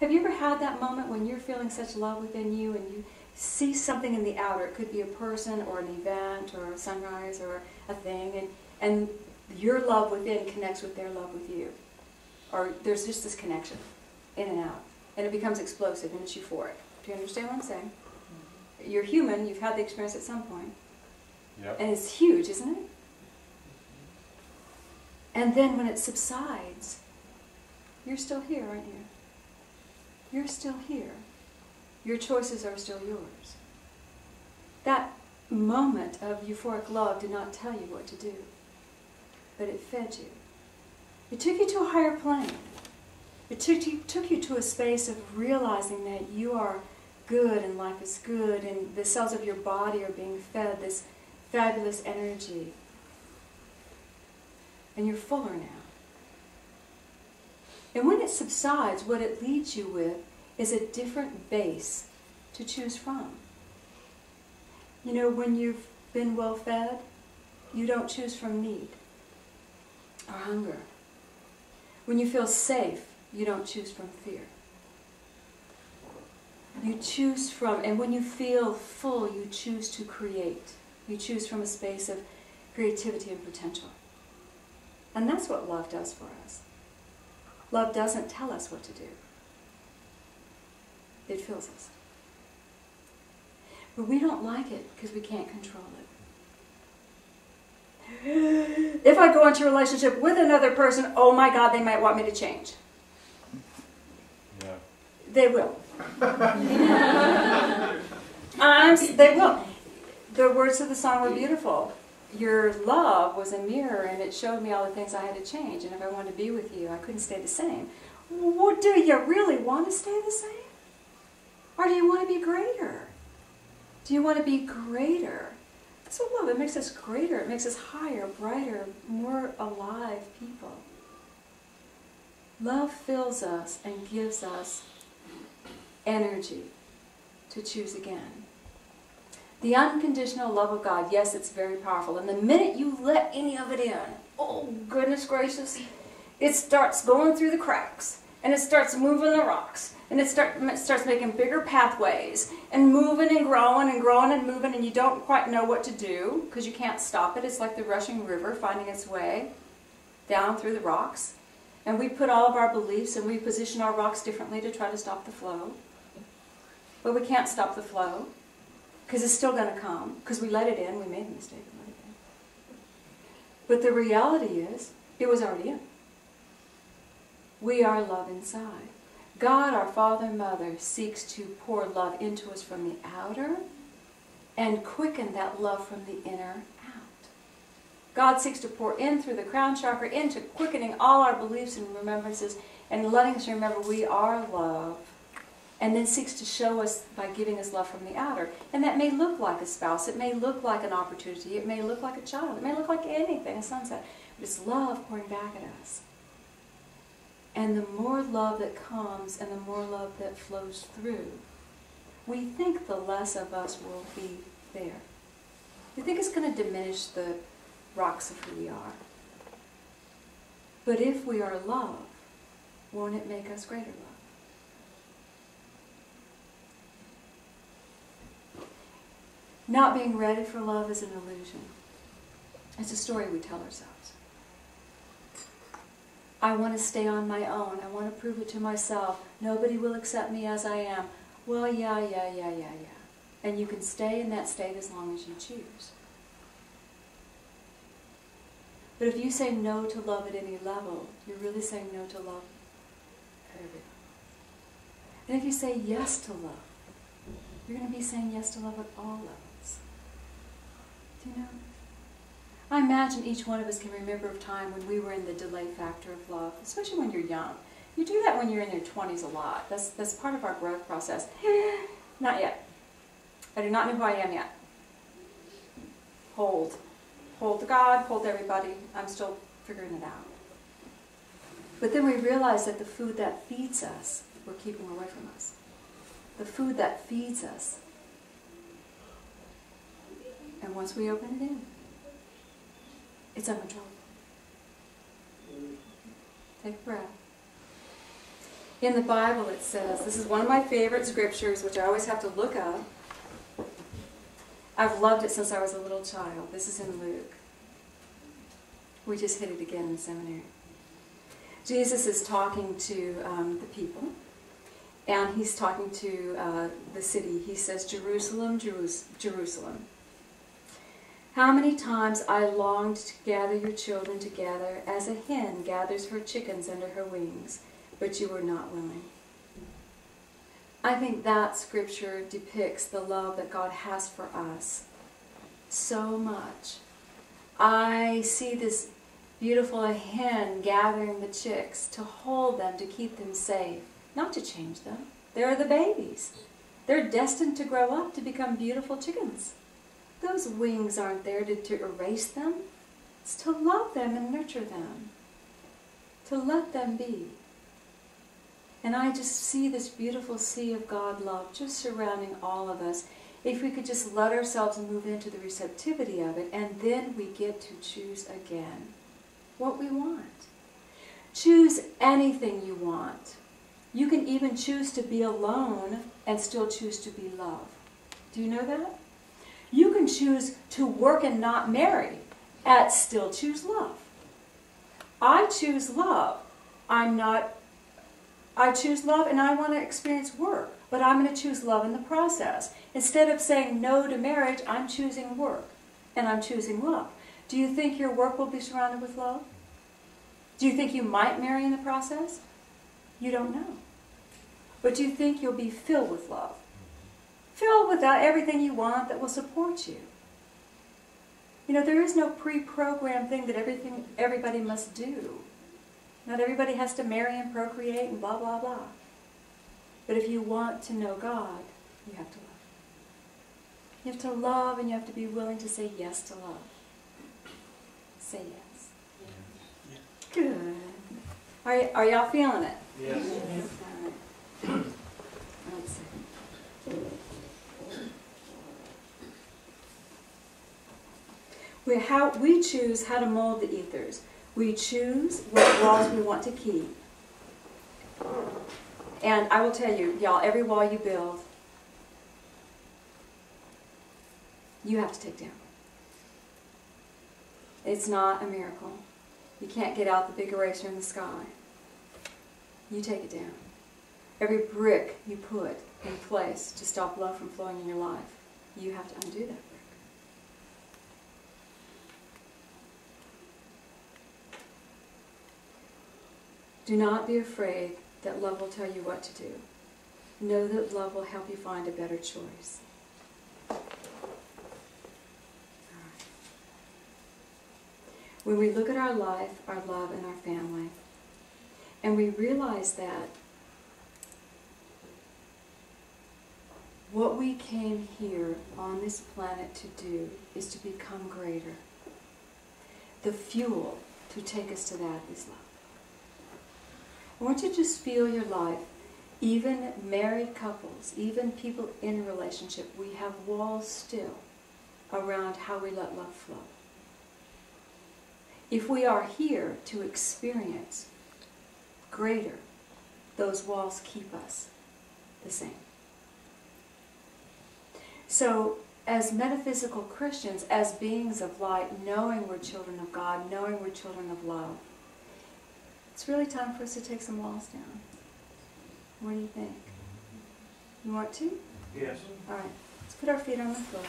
Have you ever had that moment when you're feeling such love within you and you see something in the outer? It could be a person or an event or a sunrise or a thing, and your love within connects with their love with you. Or there's just this connection, in and out. And it becomes explosive and it's euphoric. Do you understand what I'm saying? You're human, you've had the experience at some point. Yep. And it's huge, isn't it? And then when it subsides, you're still here, aren't you? You're still here. Your choices are still yours. That moment of euphoric love did not tell you what to do, but it fed you. It took you to a higher plane. It took you to a space of realizing that you are good and life is good and the cells of your body are being fed this fabulous energy. And you're fuller now. And when it subsides, what it leads you with is a different base to choose from. You know, when you've been well fed, you don't choose from need or hunger. When you feel safe, you don't choose from fear. You choose from, and when you feel full, you choose to create. You choose from a space of creativity and potential. And that's what love does for us. Love doesn't tell us what to do. It fills us. But we don't like it because we can't control it. If I go into a relationship with another person, oh my God, they might want me to change. Yeah. They will. They will. The words of the song were beautiful. Your love was a mirror and it showed me all the things I had to change. And if I wanted to be with you, I couldn't stay the same. Well, do you really want to stay the same? Or do you want to be greater? Do you want to be greater? That's what love, it makes us greater. It makes us higher, brighter, more alive people. Love fills us and gives us energy to choose again. The unconditional love of God, yes, it's very powerful. And the minute you let any of it in, oh, goodness gracious, it starts going through the cracks. And it starts moving the rocks. And it starts making bigger pathways. And moving and growing and growing and moving. And you don't quite know what to do because you can't stop it. It's like the rushing river finding its way down through the rocks. And we put all of our beliefs and we position our rocks differently to try to stop the flow. But we can't stop the flow. Because it's still going to come. Because we let it in. We made a mistake and let it in. But the reality is, it was already in. We are love inside. God, our Father and Mother, seeks to pour love into us from the outer and quicken that love from the inner out. God seeks to pour in through the crown chakra into quickening all our beliefs and remembrances and letting us remember we are love. And then seeks to show us by giving us love from the outer. And that may look like a spouse. It may look like an opportunity. It may look like a child. It may look like anything, a sunset. But it's love pouring back at us. And the more love that comes and the more love that flows through, we think the less of us will be there. We think it's going to diminish the rocks of who we are. But if we are love, won't it make us greater love? Not being ready for love is an illusion. It's a story we tell ourselves. I want to stay on my own. I want to prove it to myself. Nobody will accept me as I am. Well, yeah. And you can stay in that state as long as you choose. But if you say no to love at any level, you're really saying no to love at every level. And if you say yes to love, you're going to be saying yes to love at all levels. Do you know? I imagine each one of us can remember a time when we were in the delay factor of love, especially when you're young. You do that when you're in your 20s a lot. That's part of our growth process. Not yet. I do not know who I am yet. Hold. Hold God, hold everybody. I'm still figuring it out. But then we realize that the food that feeds us, we're keeping away from us. The food that feeds us. And once we open it in, it's uncontrollable. Take a breath. In the Bible it says, this is one of my favorite scriptures, which I always have to look up. I've loved it since I was a little child. This is in Luke. We just hit it again in seminary. Jesus is talking to the people, and he's talking to the city. He says, Jerusalem, Jerusalem, how many times I longed to gather your children together as a hen gathers her chickens under her wings, but you were not willing. I think that scripture depicts the love that God has for us so much. I see this beautiful hen gathering the chicks to hold them, to keep them safe, not to change them. They're the babies. They're destined to grow up to become beautiful chickens. Those wings aren't there to erase them. It's to love them and nurture them, to let them be. And I just see this beautiful sea of God love just surrounding all of us. If we could just let ourselves move into the receptivity of it, and then we get to choose again what we want. Choose anything you want. You can even choose to be alone and still choose to be loved. Do you know that? You can choose to work and not marry and still choose love. I choose love. I choose love and I want to experience work, but I'm going to choose love in the process. Instead of saying no to marriage, I'm choosing work and I'm choosing love. Do you think your work will be surrounded with love? Do you think you might marry in the process? You don't know. But do you think you'll be filled with love? Filled with everything you want that will support you. You know, there is no pre-programmed thing that everybody must do. Not everybody has to marry and procreate and blah, blah, blah. But if you want to know God, you have to love. You have to love and you have to be willing to say yes to love. Say yes. Yes. Good. Are y'all feeling it? Yes. All right. Let's see. We choose how to mold the ethers. We choose what walls we want to keep. And I will tell you, y'all, every wall you build, you have to take down. It's not a miracle. You can't get out the big eraser in the sky. You take it down. Every brick you put in place to stop love from flowing in your life, you have to undo that brick. Do not be afraid that love will tell you what to do. Know that love will help you find a better choice. When we look at our life, our love, and our family, and we realize that what we came here on this planet to do is to become greater. The fuel to take us to that is love. I want you to just feel your life. Even married couples, even people in a relationship, we have walls still around how we let love flow. If we are here to experience greater, those walls keep us the same. So, as metaphysical Christians, as beings of light, knowing we're children of God, knowing we're children of love, it's really time for us to take some walls down. What do you think? You want to? Yes. All right. Let's put our feet on the floor.